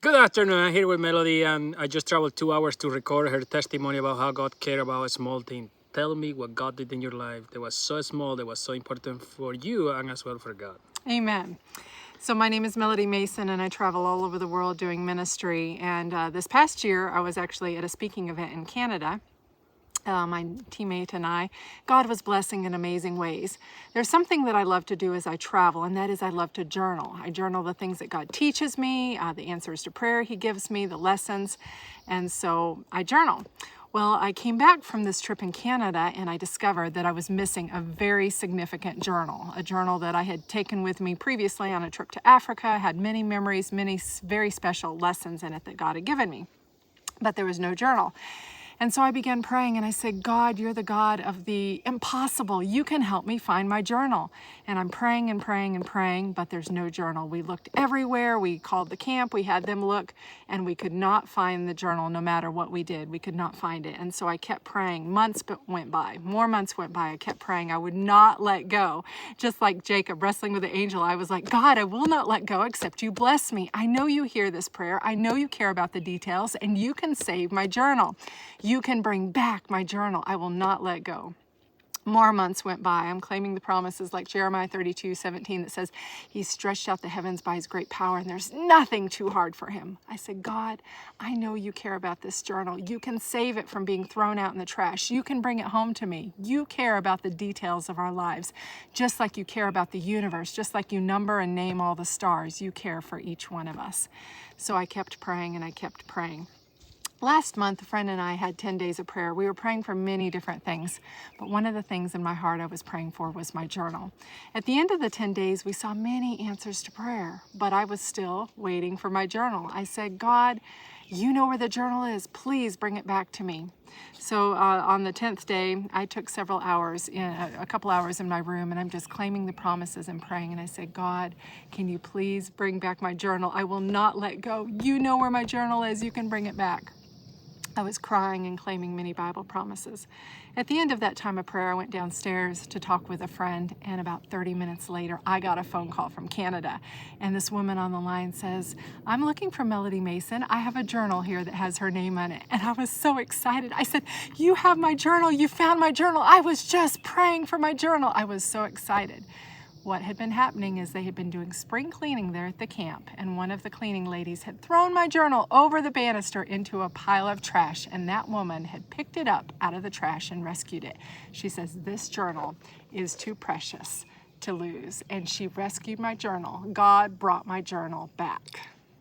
Good afternoon. I'm here with Melody, and I just traveled 2 hours to record her testimony about how God cared about a small thing. Tell me what God did in your life that was so small, that was so important for you and as well for God. Amen. So my name is Melody Mason, and I travel all over the world doing ministry. And this past year, I was actually at a speaking event in Canada. My teammate and I, God was blessing in amazing ways. There's something that I love to do as I travel, and that is I love to journal. I journal the things that God teaches me, the answers to prayer He gives me, the lessons, and so I journal. Well, I came back from this trip in Canada and I discovered that I was missing a very significant journal, a journal that I had taken with me previously on a trip to Africa. I had many memories, many very special lessons in it that God had given me, but there was no journal. And so I began praying and I said, God, you're the God of the impossible. You can help me find my journal. And I'm praying and praying and praying, but there's no journal. We looked everywhere. We called the camp. We had them look, and we could not find the journal no matter what we did. We could not find it. And so I kept praying. Months went by. More months went by. I kept praying. I would not let go. Just like Jacob wrestling with the angel, I was like, God, I will not let go except you bless me. I know you hear this prayer. I know you care about the details, and you can save my journal. You can bring back my journal. I will not let go. More months went by. I'm claiming the promises like Jeremiah 32:17 that says, He stretched out the heavens by His great power, and there's nothing too hard for Him. I said, God, I know you care about this journal. You can save it from being thrown out in the trash. You can bring it home to me. You care about the details of our lives, just like you care about the universe, just like you number and name all the stars. You care for each one of us. So I kept praying and I kept praying. Last month, a friend and I had 10 days of prayer. We were praying for many different things, but one of the things in my heart I was praying for was my journal. At the end of the 10 days, we saw many answers to prayer, but I was still waiting for my journal. I said, God, you know where the journal is. Please bring it back to me. So on the 10th day, I took several hours, a couple hours in my room, and I'm just claiming the promises and praying. And I said, God, can you please bring back my journal? I will not let go. You know where my journal is. You can bring it back. I was crying and claiming many Bible promises. At the end of that time of prayer, I went downstairs to talk with a friend, and about 30 minutes later, I got a phone call from Canada. And this woman on the line says, I'm looking for Melody Mason. I have a journal here that has her name on it. And I was so excited. I said, you have my journal. You found my journal. I was just praying for my journal. I was so excited. What had been happening is they had been doing spring cleaning there at the camp, and one of the cleaning ladies had thrown my journal over the banister into a pile of trash, and that woman had picked it up out of the trash and rescued it. She says, this journal is too precious to lose, and she rescued my journal. God brought my journal back.